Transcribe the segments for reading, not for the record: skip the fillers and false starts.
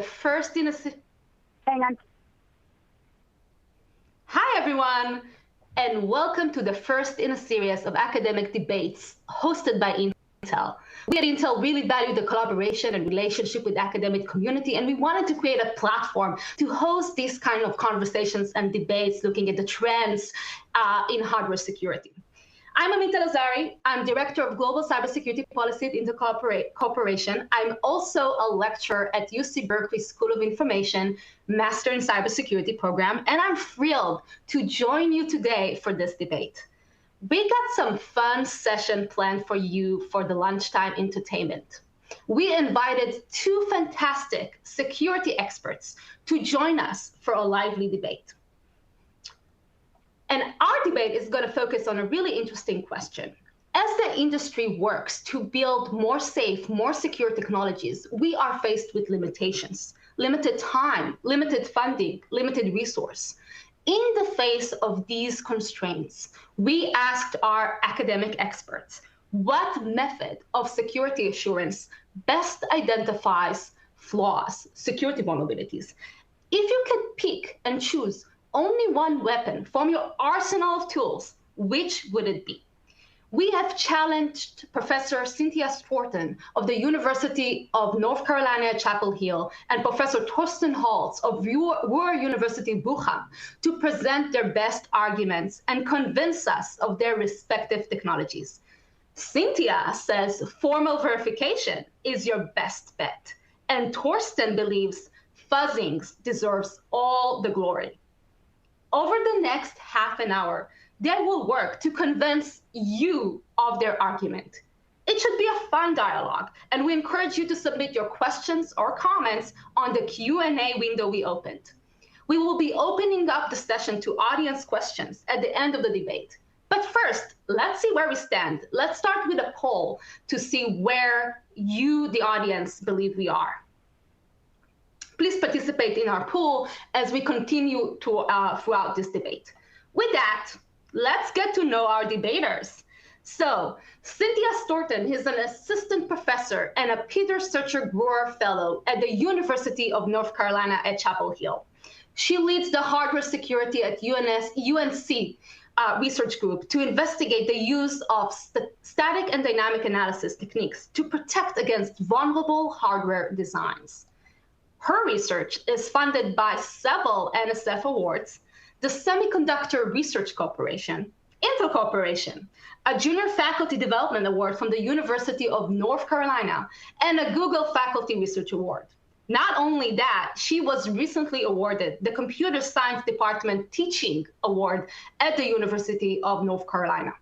first in a... Hang on. Hi, everyone, and welcome to the first in a series of academic debates hosted by Intel. We at Intel really value the collaboration and relationship with the academic community, and we wanted to create a platform to host these kind of conversations and debates looking at the trends in hardware security. I'm Amit Elazari. I'm Director of Global Cybersecurity Policy at Intel Corporation. I'm also a lecturer at UC Berkeley School of Information, Master in Cybersecurity program, and I'm thrilled to join you today for this debate. We got some fun session planned for you for the lunchtime entertainment. We invited two fantastic security experts to join us for a lively debate. And our debate is going to focus on a really interesting question. As the industry works to build more safe, more secure technologies, we are faced with limitations, limited time, limited funding, limited resource. In the face of these constraints, we asked our academic experts, what method of security assurance best identifies flaws, security vulnerabilities? If you could pick and choose only one weapon from your arsenal of tools, which would it be? We have challenged Professor Cynthia Storton of the University of North Carolina at Chapel Hill and Professor Thorsten Holz of Ruhr University Bochum to present their best arguments and convince us of their respective technologies. Cynthia says formal verification is your best bet, and Thorsten believes fuzzing deserves all the glory. Over the next half an hour, they will work to convince you of their argument. It should be a fun dialogue, and we encourage you to submit your questions or comments on the Q&A window we opened. We will be opening up the session to audience questions at the end of the debate. But first, let's see where we stand. Let's start with a poll to see where you, the audience, believe we are. Please participate in our poll as we continue throughout this debate. With that, let's get to know our debaters. So, Cynthia Storton is an assistant professor and a Peter Searcher Brewer Fellow at the University of North Carolina at Chapel Hill. She leads the hardware security at UNC research group to investigate the use of static and dynamic analysis techniques to protect against vulnerable hardware designs. Her research is funded by several NSF awards, the Semiconductor Research Corporation, Intel Corporation, a Junior Faculty Development Award from the University of North Carolina, and a Google Faculty Research Award. Not only that, she was recently awarded the Computer Science Department Teaching Award at the University of North Carolina.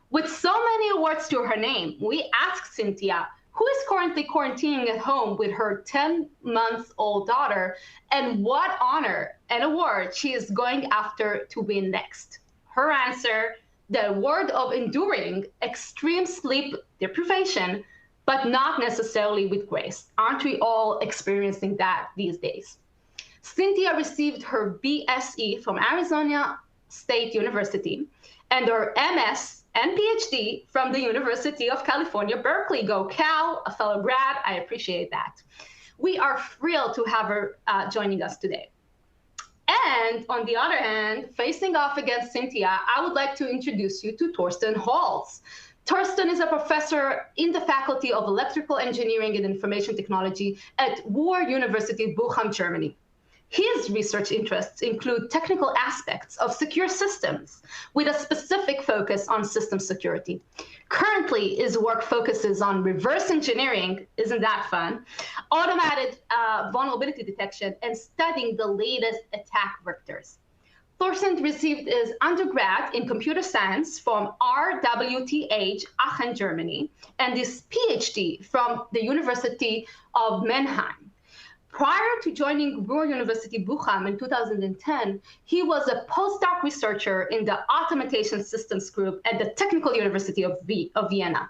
With so many awards to her name, we asked Cynthia, who is currently quarantining at home with her 10-month-old daughter, and what honor and award she is going after to win next. Her answer, the award of enduring extreme sleep deprivation, but not necessarily with grace. Aren't we all experiencing that these days? Cynthia received her BSE from Arizona State University and her MS and PhD from the University of California, Berkeley. Go Cal, a fellow grad. I appreciate that. We are thrilled to have her joining us today. And on the other hand, facing off against Cynthia, I would like to introduce you to Thorsten Holz. Thorsten is a professor in the Faculty of Electrical Engineering and Information Technology at Ruhr University Bochum, Germany. His research interests include technical aspects of secure systems with a specific focus on system security. Currently, his work focuses on reverse engineering, isn't that fun, automated vulnerability detection, and studying the latest attack vectors. Thorsten received his undergrad in computer science from RWTH Aachen, Germany, and his PhD from the University of Mannheim. Prior to joining Ruhr University Bochum in 2010, he was a postdoc researcher in the Automation Systems Group at the Technical University of Vienna.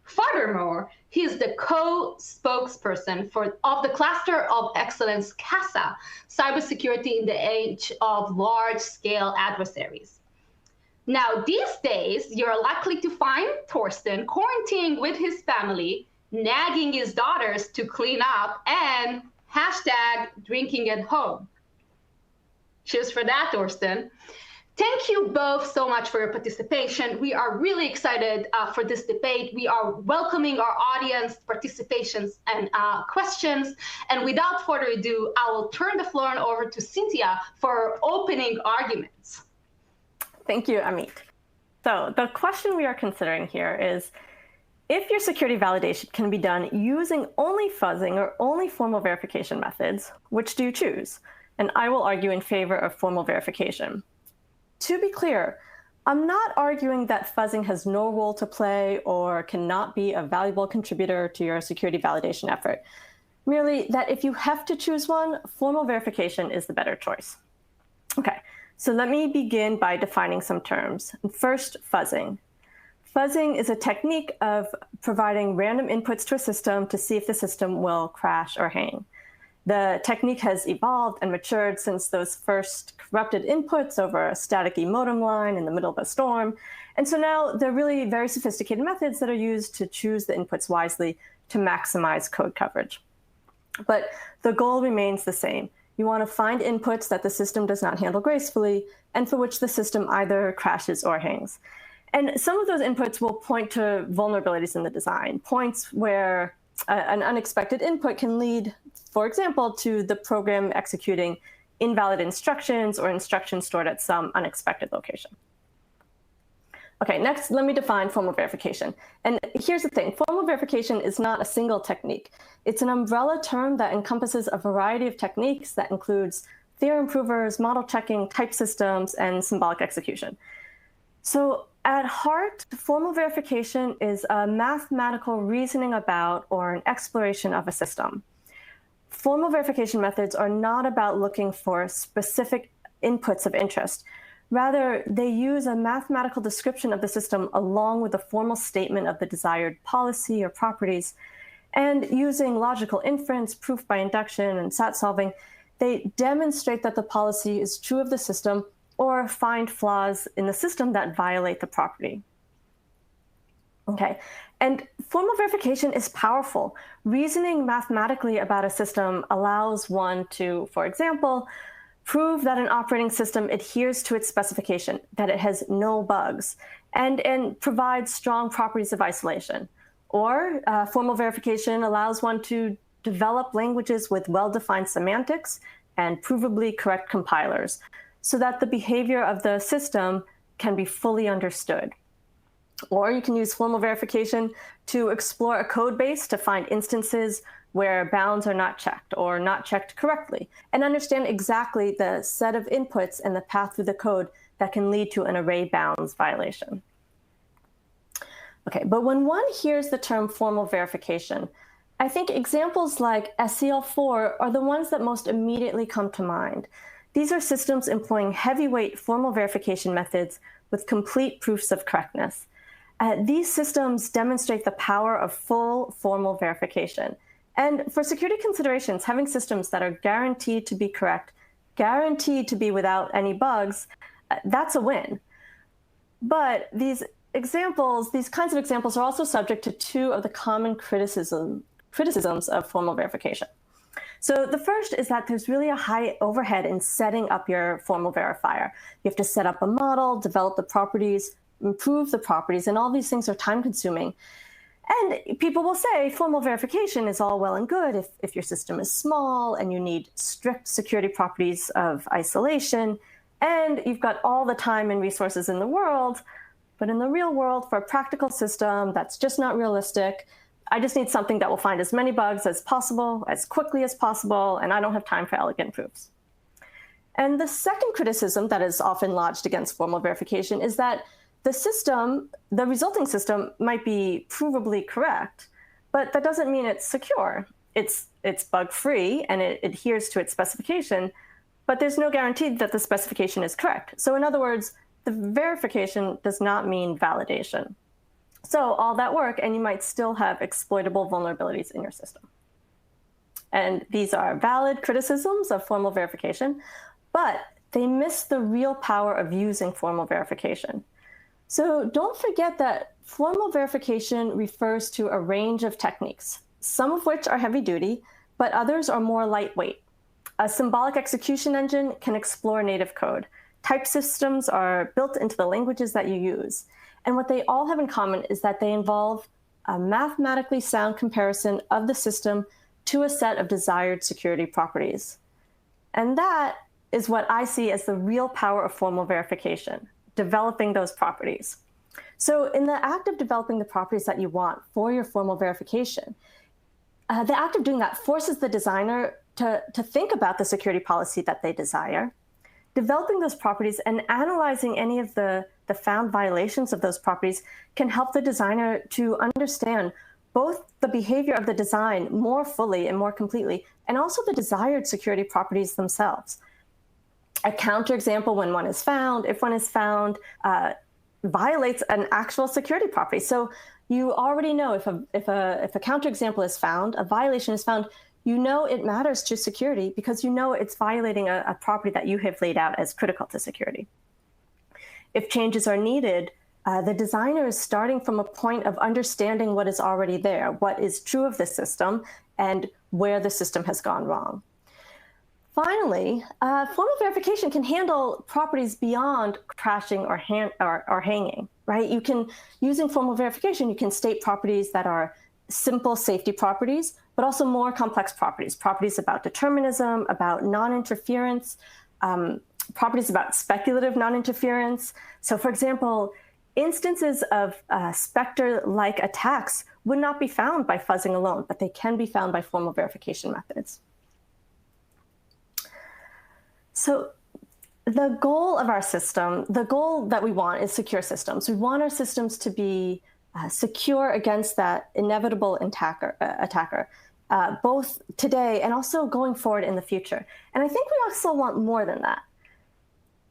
Furthermore, he is the co-spokesperson of the Cluster of Excellence CASA, cybersecurity in the age of large-scale adversaries. Now, these days, you're likely to find Thorsten quarantining with his family, nagging his daughters to clean up, and Hashtag drinking at home. Cheers for that, Thorsten. Thank you both so much for your participation. We are really excited for this debate. We are welcoming our audience participations and questions. And without further ado, I will turn the floor over to Cynthia for opening arguments. Thank you, Amit. So the question we are considering here is, if your security validation can be done using only fuzzing or only formal verification methods, which do you choose? And I will argue in favor of formal verification. To be clear, I'm not arguing that fuzzing has no role to play or cannot be a valuable contributor to your security validation effort. Merely that if you have to choose one, formal verification is the better choice. Okay, so let me begin by defining some terms. First, fuzzing. Fuzzing is a technique of providing random inputs to a system to see if the system will crash or hang. The technique has evolved and matured since those first corrupted inputs over a static modem line in the middle of a storm. And so now they're really very sophisticated methods that are used to choose the inputs wisely to maximize code coverage. But the goal remains the same. You want to find inputs that the system does not handle gracefully and for which the system either crashes or hangs. And some of those inputs will point to vulnerabilities in the design, points where an unexpected input can lead, for example, to the program executing invalid instructions or instructions stored at some unexpected location. Okay, next, let me define formal verification. And here's the thing, formal verification is not a single technique. It's an umbrella term that encompasses a variety of techniques that includes theorem provers, model checking, type systems, and symbolic execution. So at heart, formal verification is a mathematical reasoning about or an exploration of a system. Formal verification methods are not about looking for specific inputs of interest. Rather, they use a mathematical description of the system along with a formal statement of the desired policy or properties. And using logical inference, proof by induction, and SAT solving, they demonstrate that the policy is true of the system or find flaws in the system that violate the property. Okay, and formal verification is powerful. Reasoning mathematically about a system allows one to, for example, prove that an operating system adheres to its specification, that it has no bugs, and provides strong properties of isolation. Or formal verification allows one to develop languages with well-defined semantics and provably correct compilers, so that the behavior of the system can be fully understood. Or you can use formal verification to explore a code base to find instances where bounds are not checked or not checked correctly, and understand exactly the set of inputs and the path through the code that can lead to an array bounds violation. Okay, but when one hears the term formal verification, I think examples like SCL4 are the ones that most immediately come to mind. These are systems employing heavyweight formal verification methods with complete proofs of correctness. These systems demonstrate the power of full formal verification. And for security considerations, having systems that are guaranteed to be correct, guaranteed to be without any bugs, that's a win. But these kinds of examples are also subject to two of the common criticisms of formal verification. So the first is that there's really a high overhead in setting up your formal verifier. You have to set up a model, develop the properties, improve the properties, and all these things are time consuming. And people will say formal verification is all well and good if your system is small and you need strict security properties of isolation, and you've got all the time and resources in the world. But in the real world, for a practical system, that's just not realistic. I just need something that will find as many bugs as possible, as quickly as possible, and I don't have time for elegant proofs. And the second criticism that is often lodged against formal verification is that the resulting system might be provably correct, but that doesn't mean it's secure. It's bug-free and it adheres to its specification, but there's no guarantee that the specification is correct. So in other words, the verification does not mean validation. So all that work, and you might still have exploitable vulnerabilities in your system. And these are valid criticisms of formal verification, but they miss the real power of using formal verification. So don't forget that formal verification refers to a range of techniques, some of which are heavy duty, but others are more lightweight. A symbolic execution engine can explore native code. Type systems are built into the languages that you use. And what they all have in common is that they involve a mathematically sound comparison of the system to a set of desired security properties. And that is what I see as the real power of formal verification, developing those properties. So in the act of developing the properties that you want for your formal verification, the act of doing that forces the designer to think about the security policy that they desire, developing those properties and analyzing any of the found violations of those properties can help the designer to understand both the behavior of the design more fully and more completely, and also the desired security properties themselves. A counterexample when one is found, if one is found, violates an actual security property. So you already know if a counterexample is found, a violation is found, you know it matters to security because you know it's violating a property that you have laid out as critical to security. If changes are needed, the designer is starting from a point of understanding what is already there, what is true of the system, and where the system has gone wrong. Finally, formal verification can handle properties beyond crashing or hanging, right? Using formal verification, you can state properties that are simple safety properties, but also more complex properties, properties about determinism, about non-interference, properties about speculative non-interference. So for example, instances of Spectre-like attacks would not be found by fuzzing alone, but they can be found by formal verification methods. So the goal of our system, the goal that we want is secure systems. We want our systems to be secure against that inevitable attacker, both today and also going forward in the future. And I think we also want more than that.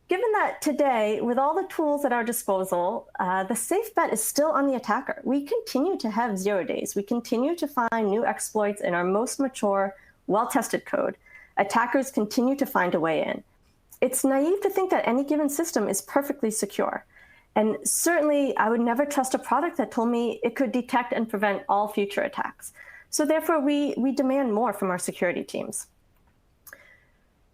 Given that today, with all the tools at our disposal, the safe bet is still on the attacker. We continue to have 0 days. We continue to find new exploits in our most mature, well-tested code. Attackers continue to find a way in. It's naive to think that any given system is perfectly secure. And certainly, I would never trust a product that told me it could detect and prevent all future attacks. So therefore, we demand more from our security teams.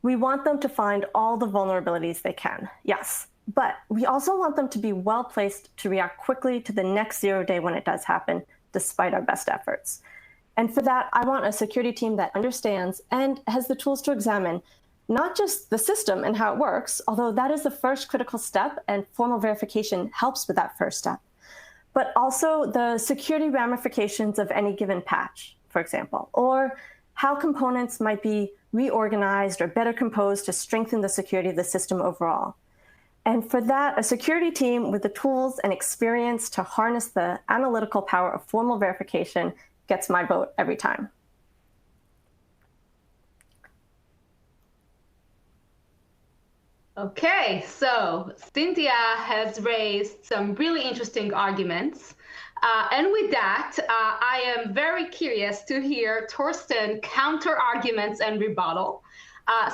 We want them to find all the vulnerabilities they can, yes, but we also want them to be well-placed to react quickly to the next 0 day when it does happen, despite our best efforts. And for that, I want a security team that understands and has the tools to examine not just the system and how it works, although that is the first critical step and formal verification helps with that first step, but also the security ramifications of any given patch, for example, or how components might be reorganized or better composed to strengthen the security of the system overall. And for that, a security team with the tools and experience to harness the analytical power of formal verification gets my vote every time. Okay, so Cynthia has raised some really interesting arguments. And with that, I am very curious to hear Torsten counter arguments and rebuttal.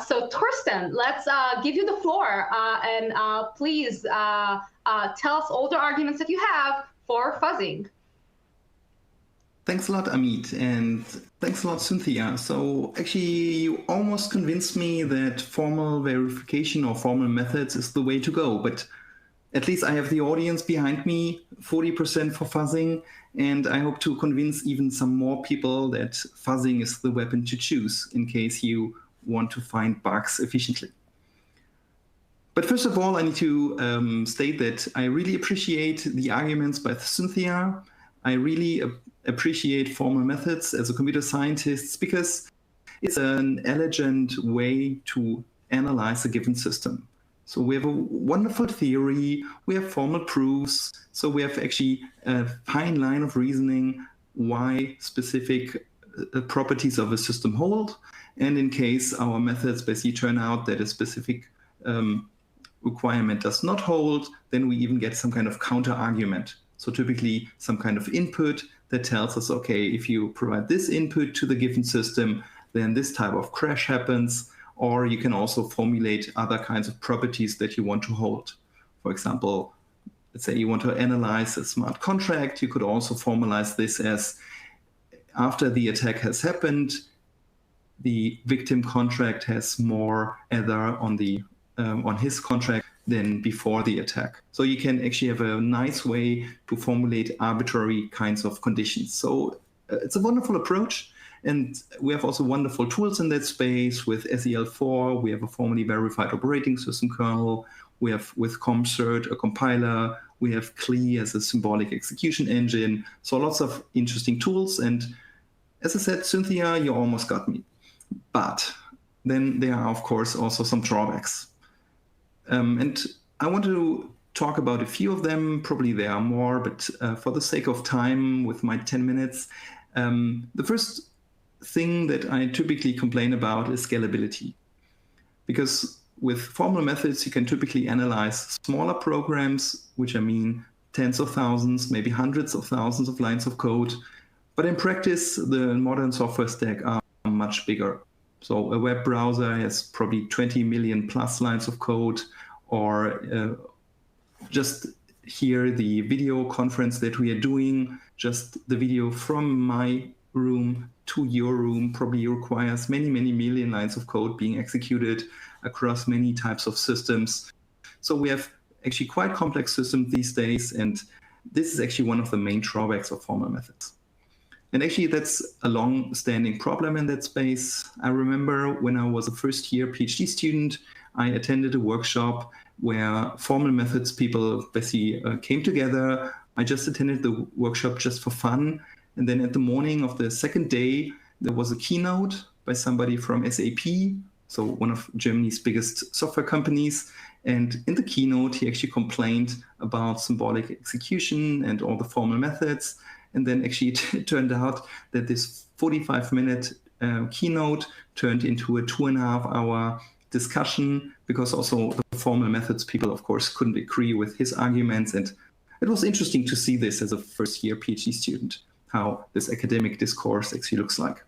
So Torsten, let's give you the floor and please tell us all the arguments that you have for fuzzing. Thanks a lot, Amit, and thanks a lot, Cynthia. So actually, you almost convinced me that formal verification or formal methods is the way to go, but at least I have the audience behind me, 40% for fuzzing, and I hope to convince even some more people that fuzzing is the weapon to choose in case you want to find bugs efficiently. But first of all, I need to state that I really appreciate the arguments by Cynthia. I really appreciate formal methods as a computer scientist because it's an elegant way to analyze a given system. So we have a wonderful theory, we have formal proofs, so we have actually a fine line of reasoning why specific properties of a system hold. And in case our methods basically turn out that a specific requirement does not hold, then we even get some kind of counter argument. So typically some kind of input that tells us, okay, if you provide this input to the given system, then this type of crash happens. Or you can also formulate other kinds of properties that you want to hold. For example, let's say you want to analyze a smart contract. You could also formalize this as after the attack has happened, the victim contract has more ether on his contract than before the attack. So you can actually have a nice way to formulate arbitrary kinds of conditions. So it's a wonderful approach. And we have also wonderful tools in that space with SEL4. We have a formally verified operating system kernel. We have with CompCert a compiler. We have CLE as a symbolic execution engine. So lots of interesting tools. And as I said, Cynthia, you almost got me. But then there are, of course, also some drawbacks. And I want to talk about a few of them. Probably there are more, but for the sake of time with my 10 minutes, the first thing that I typically complain about is scalability. Because with formal methods, you can typically analyze smaller programs, which I mean tens of thousands, maybe hundreds of thousands of lines of code. But in practice, the modern software stack are much bigger. So a web browser has probably 20 million plus lines of code, or just here the video conference that we are doing, just the video from my room to your room probably requires many, many million lines of code being executed across many types of systems. So we have actually quite complex systems these days, and this is actually one of the main drawbacks of formal methods. And actually, that's a long-standing problem in that space. I remember when I was a first-year PhD student, I attended a workshop where formal methods people basically came together. I just attended the workshop just for fun. And then at the morning of the second day, there was a keynote by somebody from SAP, so one of Germany's biggest software companies. And in the keynote, he actually complained about symbolic execution and all the formal methods. And then actually it turned out that this 45-minute keynote turned into a 2.5-hour discussion, because also the formal methods people, of course, couldn't agree with his arguments. And it was interesting to see this as a first-year PhD student, how this academic discourse actually looks like.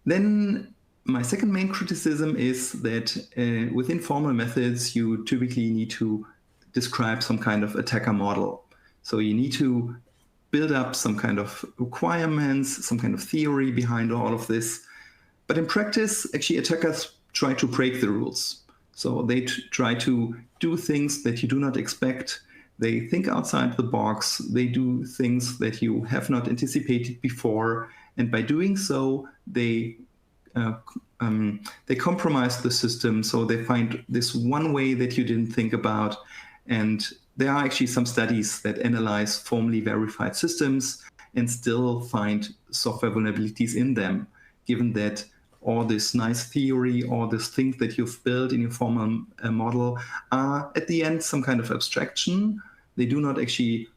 Then my second main criticism is that within formal methods, you typically need to describe some kind of attacker model. So you need to build up some kind of requirements, some kind of theory behind all of this. But in practice, actually attackers try to break the rules. So they try to do things that you do not expect. They think outside the box. They do things that you have not anticipated before. And by doing so, they compromise the system. So they find this one way that you didn't think about. And there are actually some studies that analyze formally verified systems and still find software vulnerabilities in them, given that all this nice theory, all these things that you've built in your formal model are at the end some kind of abstraction. They do not actually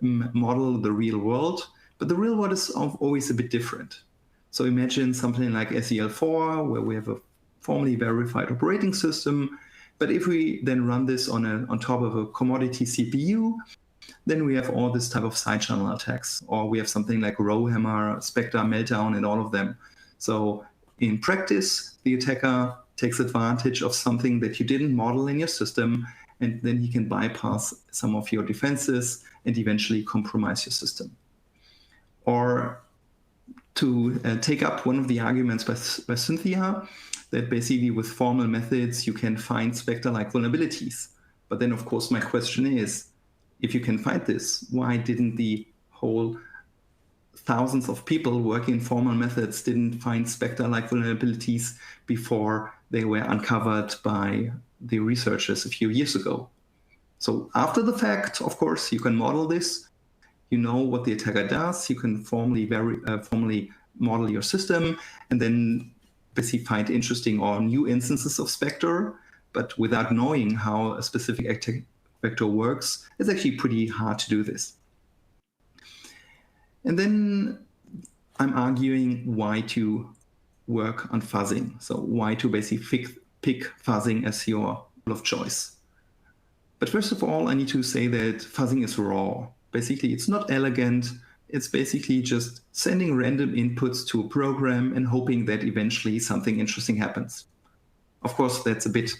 model the real world, but the real world is always a bit different. So imagine something like SEL4, where we have a formally verified operating system. But if we then run this on top of a commodity CPU, then we have all this type of side channel attacks, or we have something like Rowhammer, Spectre, Meltdown, and all of them. So in practice, the attacker takes advantage of something that you didn't model in your system, and then he can bypass some of your defenses and eventually compromise your system. Or to take up one of the arguments by Cynthia, that basically with formal methods, you can find Spectre-like vulnerabilities. But then, of course, my question is, if you can find this, why didn't the whole thousands of people working in formal methods didn't find Spectre-like vulnerabilities before they were uncovered by the researchers a few years ago? So after the fact, of course, you can model this. You know what the attacker does. You can formally model your system, and then basically find interesting or new instances of Spectre. But without knowing how a specific attack vector works, it's actually pretty hard to do this. And then I'm arguing why to work on fuzzing. So why to basically pick fuzzing as your tool of choice. But first of all, I need to say that fuzzing is raw. Basically, it's not elegant. It's basically just sending random inputs to a program and hoping that eventually something interesting happens. Of course, that's a bit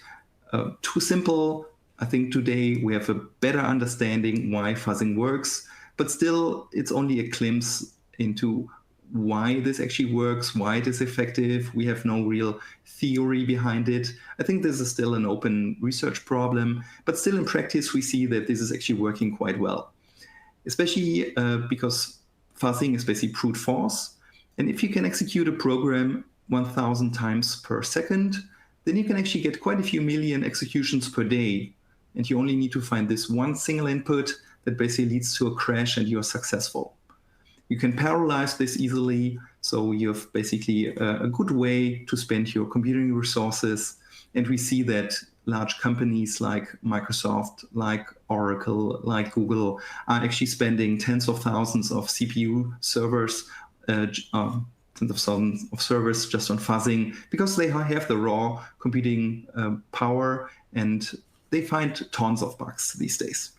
too simple. I think today we have a better understanding why fuzzing works, but still it's only a glimpse into why this actually works, why it is effective. We have no real theory behind it. I think this is still an open research problem, but still in practice, we see that this is actually working quite well, especially because fuzzing is basically brute force. And if you can execute a program 1,000 times per second, then you can actually get quite a few million executions per day. And you only need to find this one single input that basically leads to a crash and you're successful. You can parallelize this easily, so you have basically a good way to spend your computing resources. And we see that large companies like Microsoft, like Oracle, like Google are actually spending tens of thousands of CPU servers, tens of thousands of servers just on fuzzing, because they have the raw computing power, and they find tons of bugs these days.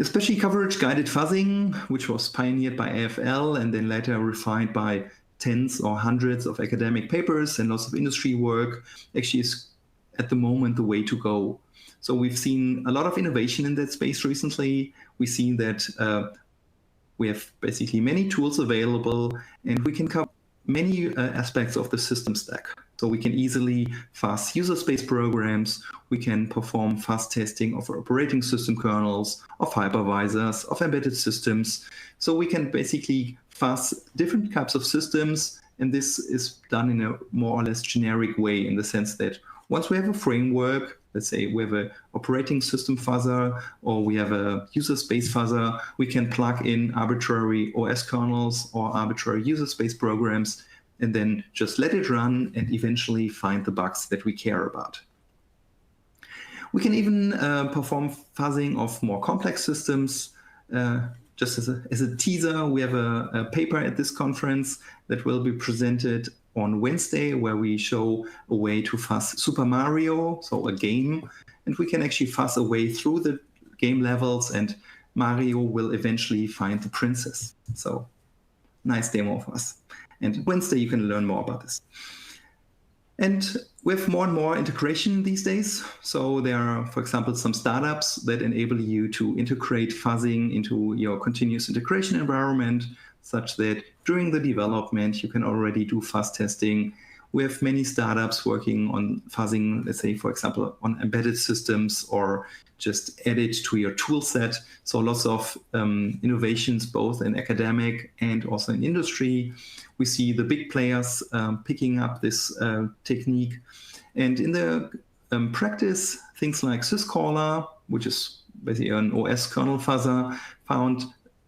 Especially coverage-guided fuzzing, which was pioneered by AFL and then later refined by tens or hundreds of academic papers and lots of industry work, actually is at the moment the way to go. So we've seen a lot of innovation in that space recently. We've seen that we have basically many tools available, and we can cover many aspects of the system stack. So we can easily fuzz user space programs, we can perform fuzz testing of operating system kernels, of hypervisors, of embedded systems. So we can basically fuzz different types of systems, and this is done in a more or less generic way, in the sense that once we have a framework, let's say we have an operating system fuzzer or we have a user space fuzzer, we can plug in arbitrary OS kernels or arbitrary user space programs and then just let it run and eventually find the bugs that we care about. We can even perform fuzzing of more complex systems. Just as a teaser, we have a paper at this conference that will be presented on Wednesday, where we show a way to fuzz Super Mario, so a game, and we can actually fuzz a way through the game levels, and Mario will eventually find the princess. So nice demo of us. And Wednesday, you can learn more about this. And we have more and more integration these days. So there are, for example, some startups that enable you to integrate fuzzing into your continuous integration environment, such that during the development, you can already do fuzz testing. We have many startups working on fuzzing, let's say, for example, on embedded systems, or just add it to your tool set. So lots of innovations, both in academic and also in industry. We see the big players picking up this technique. And in the practice, things like syscaller, which is basically an OS kernel fuzzer, found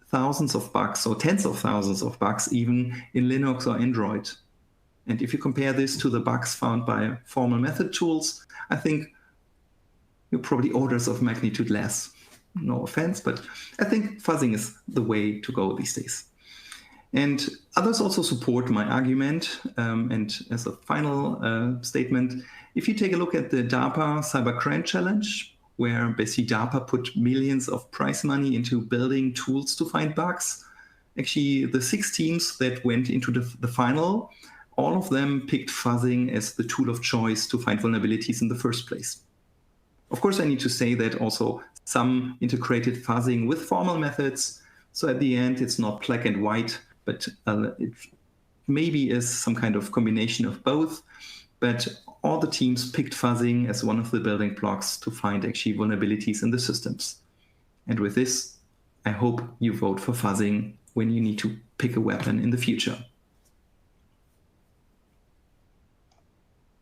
thousands of bugs, or tens of thousands of bugs, even in Linux or Android. And if you compare this to the bugs found by formal method tools, I think you're probably orders of magnitude less. No offense, but I think fuzzing is the way to go these days. And others also support my argument. And as a final statement, if you take a look at the DARPA Cybercrime Challenge, where basically DARPA put millions of prize money into building tools to find bugs, actually the 6 teams that went into the final, all of them picked fuzzing as the tool of choice to find vulnerabilities in the first place. Of course, I need to say that also some integrated fuzzing with formal methods. So at the end, it's not black and white, but it maybe is some kind of combination of both. But all the teams picked fuzzing as one of the building blocks to find actually vulnerabilities in the systems. And with this, I hope you vote for fuzzing when you need to pick a weapon in the future.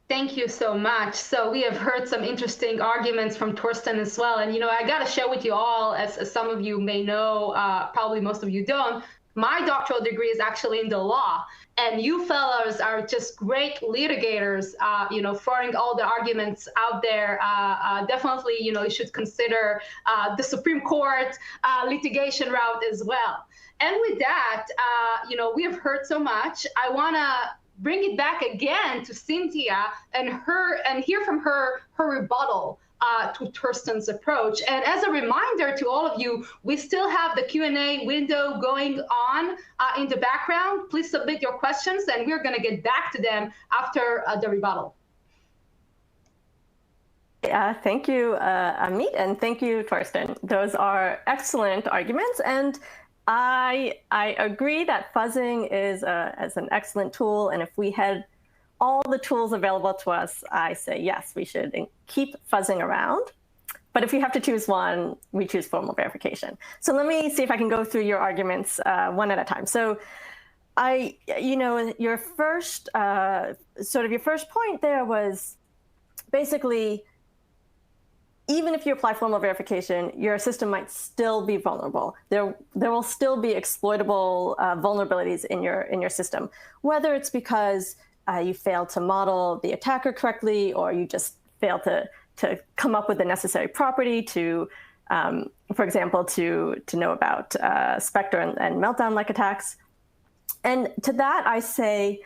Thank you so much. So we have heard some interesting arguments from Torsten as well. And, I got to share with you all, as some of you may know, probably most of you don't, my doctoral degree is actually in the law. And you fellows are just great litigators, throwing all the arguments out there. Definitely, you should consider the Supreme Court litigation route as well. And with that, we have heard so much. I want to bring it back again to Cynthia and hear from her rebuttal to Torsten's approach. And as a reminder to all of you, we still have the Q&A window going on in the background. Please submit your questions, and we're going to get back to them after the rebuttal. Thank you, Amit, and thank you, Torsten. Those are excellent arguments. And I agree that fuzzing is an excellent tool, and if we had all the tools available to us, I say yes, we should keep fuzzing around. But if we have to choose one, we choose formal verification. So let me see if I can go through your arguments one at a time. So your first your first point there was basically, even if you apply formal verification, your system might still be vulnerable. There will still be exploitable vulnerabilities in your system, whether it's because you failed to model the attacker correctly, or you just failed to come up with the necessary property to, for example, to know about Spectre and Meltdown-like attacks. And to that, I say,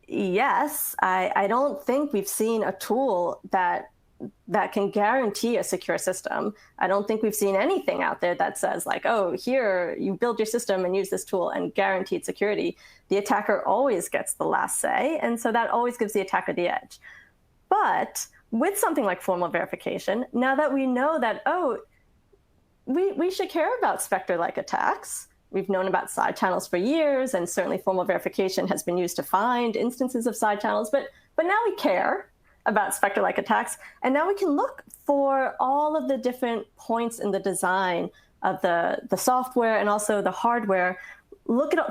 yes, I don't think we've seen a tool that can guarantee a secure system. I don't think we've seen anything out there that says like, oh, here, you build your system and use this tool and guaranteed security. The attacker always gets the last say, and so that always gives the attacker the edge. But with something like formal verification, now that we know that, oh, we should care about Spectre-like attacks. We've known about side channels for years, and certainly formal verification has been used to find instances of side channels, but now we care about Spectre-like attacks, and now we can look for all of the different points in the design of the software and also the hardware.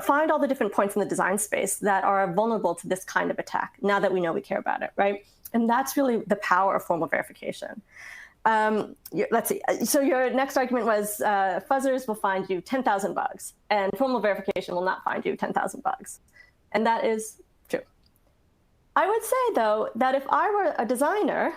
Find all the different points in the design space that are vulnerable to this kind of attack, now that we know we care about it, right? And that's really the power of formal verification. Let's see. So your next argument was fuzzers will find you 10,000 bugs, and formal verification will not find you 10,000 bugs. And that is true. I would say, though, that if I were a designer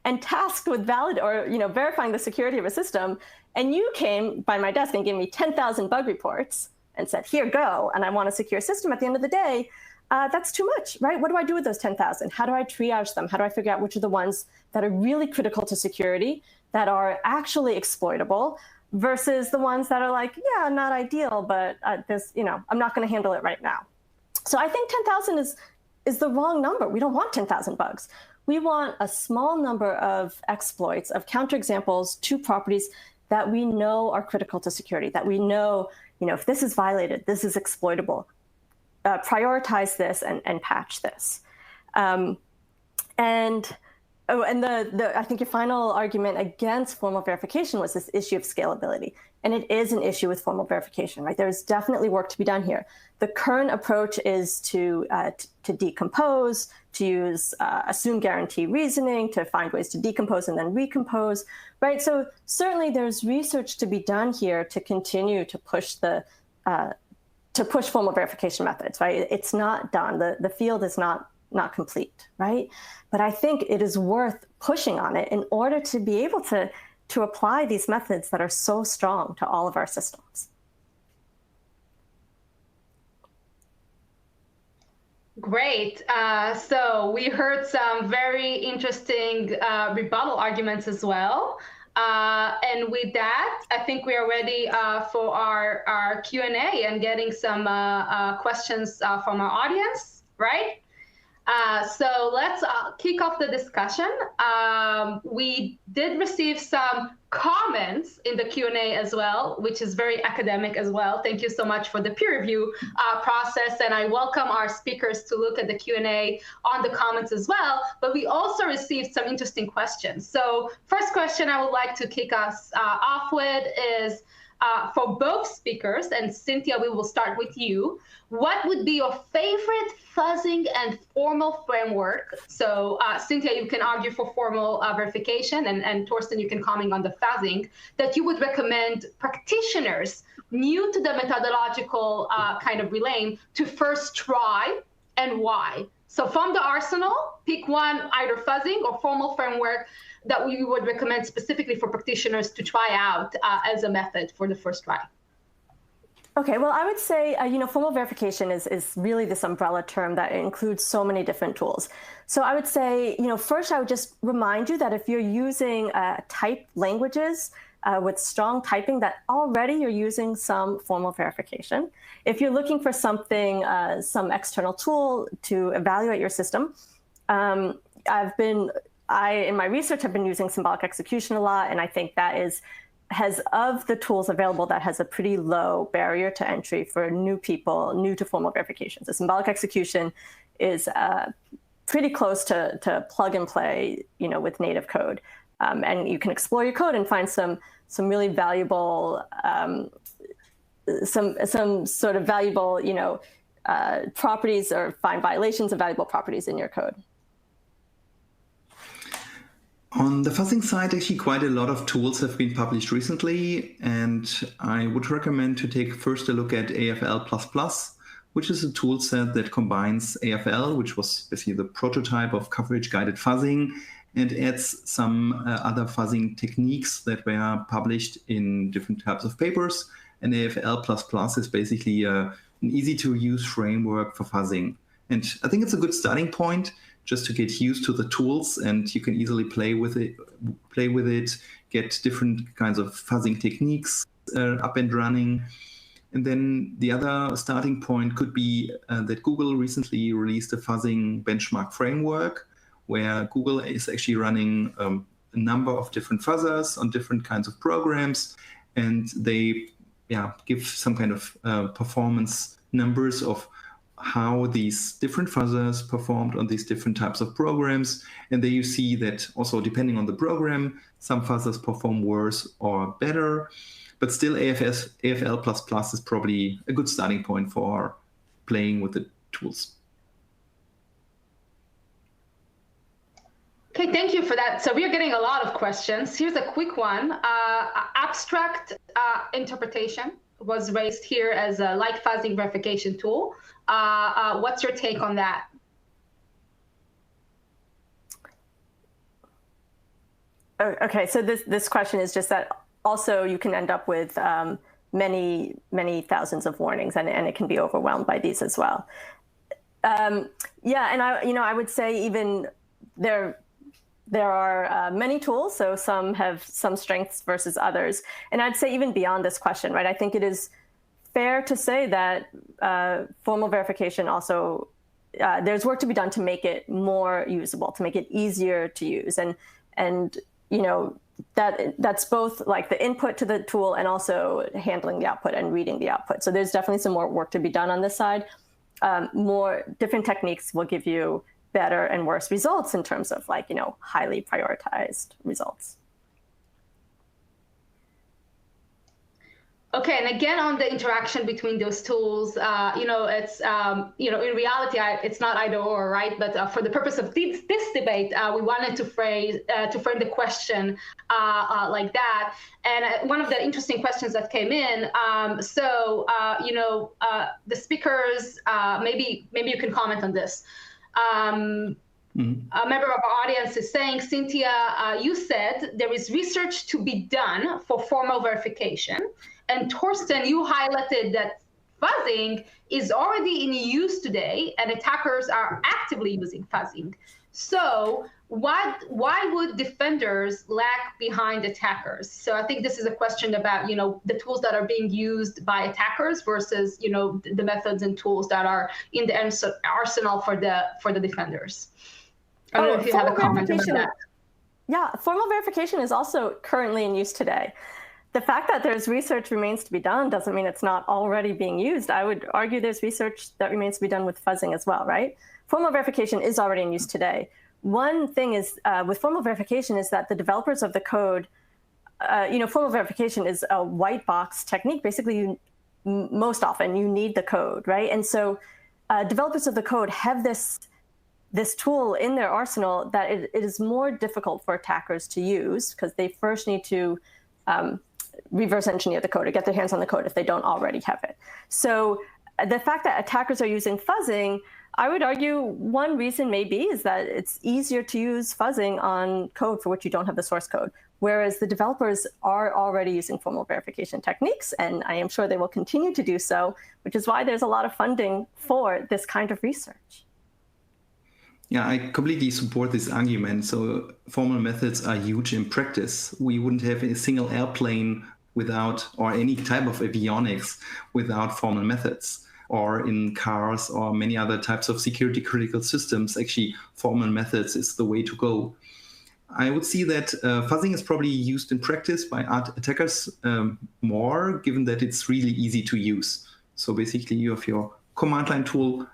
and tasked with verifying the security of a system, and you came by my desk and gave me 10,000 bug reports and said, here, go, and I want a secure system at the end of the day, that's too much, right? What do I do with those 10,000? How do I triage them? How do I figure out which are the ones that are really critical to security, that are actually exploitable, versus the ones that are like, yeah, not ideal, but I'm not going to handle it right now. So I think 10,000 is the wrong number. We don't want 10,000 bugs. We want a small number of exploits, of counterexamples to properties that we know are critical to security, that we know, if this is violated, this is exploitable. Prioritize this and patch this. I think your final argument against formal verification was this issue of scalability. And it is an issue with formal verification, right? There's definitely work to be done here. The current approach is to decompose, to use assume guarantee reasoning, to find ways to decompose and then recompose, right? So certainly there's research to be done here to continue to push formal verification methods, right? It's not done. The field is not complete, right? But I think it is worth pushing on it in order to be able to apply these methods that are so strong to all of our systems. Great. So we heard some very interesting rebuttal arguments as well. And with that, I think we are ready for our Q&A and getting some questions from our audience, right? So let's kick off the discussion. We did receive some comments in the Q&A as well, which is very academic as well. Thank you so much for the peer review process. And I welcome our speakers to look at the Q&A on the comments as well. But we also received some interesting questions. So first question I would like to kick us off with is, for both speakers, and Cynthia, we will start with you. What would be your favorite fuzzing and formal framework? So Cynthia, you can argue for formal verification, and Torsten, you can comment on the fuzzing that you would recommend practitioners new to the methodological kind of relaying to first try, and why? So from the arsenal, pick one, either fuzzing or formal framework that we would recommend specifically for practitioners to try out as a method for the first try. Okay, well, I would say, formal verification is really this umbrella term that includes so many different tools. So I would say, first I would just remind you that if you're using typed languages with strong typing, that already you're using some formal verification. If you're looking for something, some external tool to evaluate your system, in my research, have been using symbolic execution a lot, and I think that is has, of the tools available, that has a pretty low barrier to entry for new people, new to formal verification. So symbolic execution is pretty close to plug and play, with native code. And you can explore your code and find some really valuable, some sort of valuable, properties, or find violations of valuable properties in your code. On the fuzzing side, actually quite a lot of tools have been published recently, and I would recommend to take first a look at AFL++, which is a tool set that combines AFL, which was basically the prototype of coverage-guided fuzzing, and adds some other fuzzing techniques that were published in different types of papers. And AFL++ is basically an easy-to-use framework for fuzzing. And I think it's a good starting point just to get used to the tools, and you can easily play with it, get different kinds of fuzzing techniques up and running. And then the other starting point could be that Google recently released a fuzzing benchmark framework, where Google is actually running a number of different fuzzers on different kinds of programs, and they give some kind of performance numbers of how these different fuzzers performed on these different types of programs. And there you see that also, depending on the program, some fuzzers perform worse or better, but still AFL++ is probably a good starting point for playing with the tools. Okay, thank you for that. So we're getting a lot of questions. Here's a quick one. Abstract interpretation was raised here as a like fuzzing verification tool. What's your take on that? Okay, so this question is just that also you can end up with many thousands of warnings, and it can be overwhelmed by these as well. And I would say even there are many tools, so some have some strengths versus others. And I'd say even beyond this question, right, I think it is fair to say that formal verification also, there's work to be done to make it more usable, to make it easier to use. And that's both like the input to the tool and also handling the output and reading the output. So there's definitely some more work to be done on this side. More different techniques will give you better and worse results in terms of highly prioritized results. Okay, and again, on the interaction between those tools, it's, in reality, it's not either or, right? But for the purpose of this debate, we wanted to frame the question like that. And one of the interesting questions that came in, the speakers, maybe you can comment on this. A member of our audience is saying, Cynthia, you said there is research to be done for formal verification. And Torsten, you highlighted that fuzzing is already in use today, and attackers are actively using fuzzing. So why would defenders lag behind attackers? So I think this is a question about, the tools that are being used by attackers versus, the methods and tools that are in the arsenal for the defenders. I don't know if you have a comment on that. Yeah, formal verification is also currently in use today. The fact that there's research remains to be done doesn't mean it's not already being used. I would argue there's research that remains to be done with fuzzing as well, right? Formal verification is already in use today. One thing is with formal verification is that the developers of the code, formal verification is a white box technique. Basically, most often you need the code, right? And so developers of the code have this tool in their arsenal that it is more difficult for attackers to use because they first need to reverse engineer the code or get their hands on the code if they don't already have it. So the fact that attackers are using fuzzing, I would argue one reason maybe is that it's easier to use fuzzing on code for which you don't have the source code, whereas the developers are already using formal verification techniques, and I am sure they will continue to do so, which is why there's a lot of funding for this kind of research. Yeah, I completely support this argument. So formal methods are huge in practice. We wouldn't have a single airplane without, or any type of avionics without formal methods, or in cars or many other types of security critical systems. Actually, formal methods is the way to go. I would see that fuzzing is probably used in practice by attackers more, given that it's really easy to use. So basically, you have your command line tool,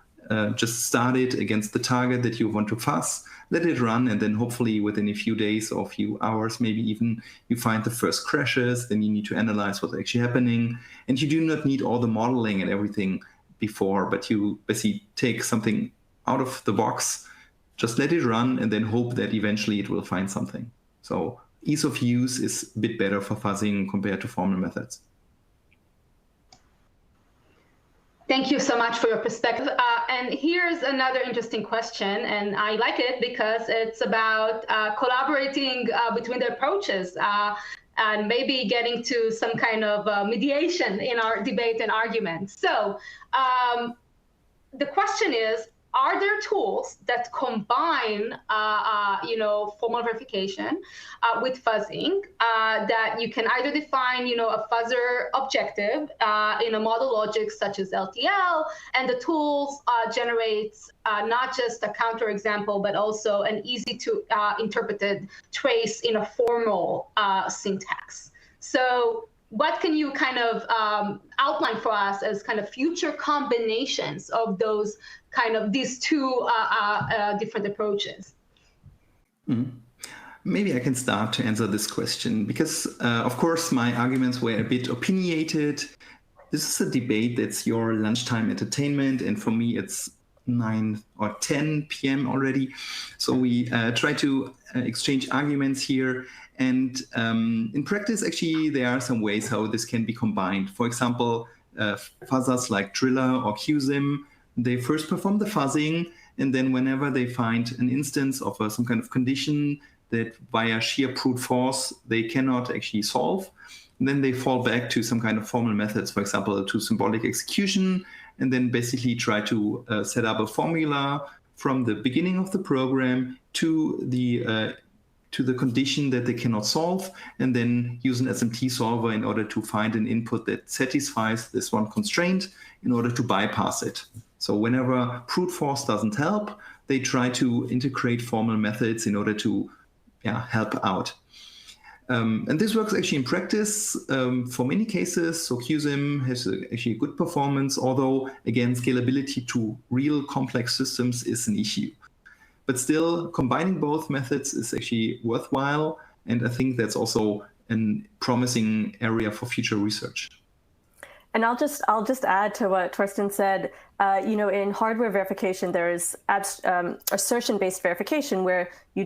just start it against the target that you want to fuzz, let it run, and then hopefully within a few days or a few hours, maybe even, you find the first crashes. Then you need to analyze what's actually happening. And you do not need all the modeling and everything before, but you basically take something out of the box, just let it run, and then hope that eventually it will find something. So ease of use is a bit better for fuzzing compared to formal methods. Thank you so much for your perspective. And here's another interesting question, and I like it because it's about collaborating between the approaches and maybe getting to some kind of mediation in our debate and argument. So the question is, are there tools that combine, formal verification with fuzzing that you can either define, a fuzzer objective in a model logic such as LTL, and the tools generates not just a counterexample, but also an easy to interpreted trace in a formal syntax. So what can you kind of outline for us as kind of future combinations of those these two different approaches? Mm-hmm. Maybe I can start to answer this question because, of course, my arguments were a bit opinionated. This is a debate that's your lunchtime entertainment, and for me, it's 9 or 10 p.m. already. So we try to exchange arguments here. And in practice, actually, there are some ways how this can be combined. For example, fuzzers like Driller or QSIM, they first perform the fuzzing, and then whenever they find an instance of some kind of condition that via sheer brute force they cannot actually solve, then they fall back to some kind of formal methods, for example, to symbolic execution, and then basically try to set up a formula from the beginning of the program to the condition that they cannot solve, and then use an SMT solver in order to find an input that satisfies this one constraint in order to bypass it. So whenever brute force doesn't help, they try to integrate formal methods in order to help out. And this works actually in practice for many cases. So QSIM has actually a good performance, although, again, scalability to real complex systems is an issue. But still, combining both methods is actually worthwhile, and I think that's also a promising area for future research. And I'll just add to what Torsten said. In hardware verification, there is assertion-based verification where you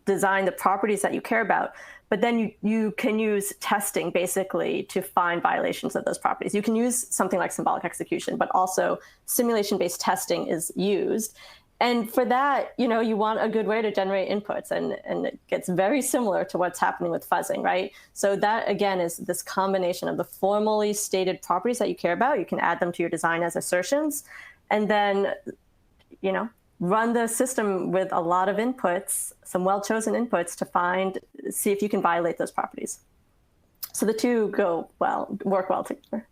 design the properties that you care about, but then you can use testing basically to find violations of those properties. You can use something like symbolic execution, but also simulation-based testing is used. And for that, you want a good way to generate inputs, and it gets very similar to what's happening with fuzzing, right? So that, again, is this combination of the formally stated properties that you care about. You can add them to your design as assertions, and then, run the system with a lot of inputs, some well-chosen inputs to see if you can violate those properties. So the two work well together.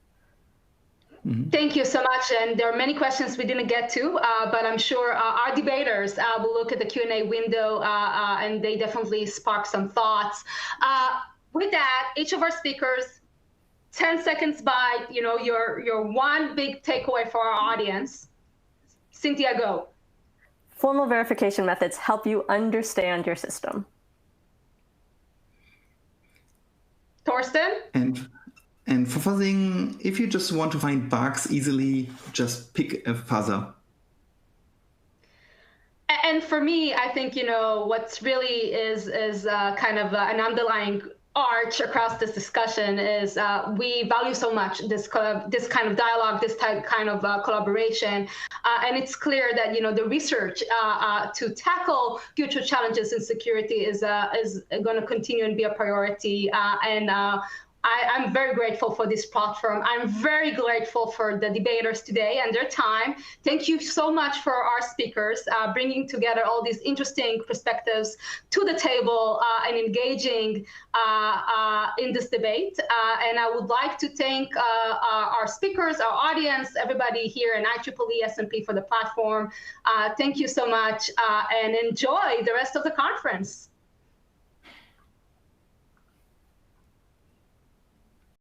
Thank you so much. And there are many questions we didn't get to, but I'm sure our debaters will look at the Q&A window, and they definitely spark some thoughts. With that, each of our speakers, 10 seconds by, your one big takeaway for our audience. Cynthia, go. Formal verification methods help you understand your system. Torsten? And for fuzzing, if you just want to find bugs easily, just pick a fuzzer. And for me, I think, what's really is kind of an underlying arch across this discussion is we value so much this kind of dialogue, this kind of collaboration, and it's clear that the research to tackle future challenges in security is going to continue and be a priority. And I'm very grateful for this platform. I'm very grateful for the debaters today and their time. Thank you so much for our speakers, bringing together all these interesting perspectives to the table and engaging in this debate. And I would like to thank our speakers, our audience, everybody here in IEEE S&P for the platform. Thank you so much, and enjoy the rest of the conference.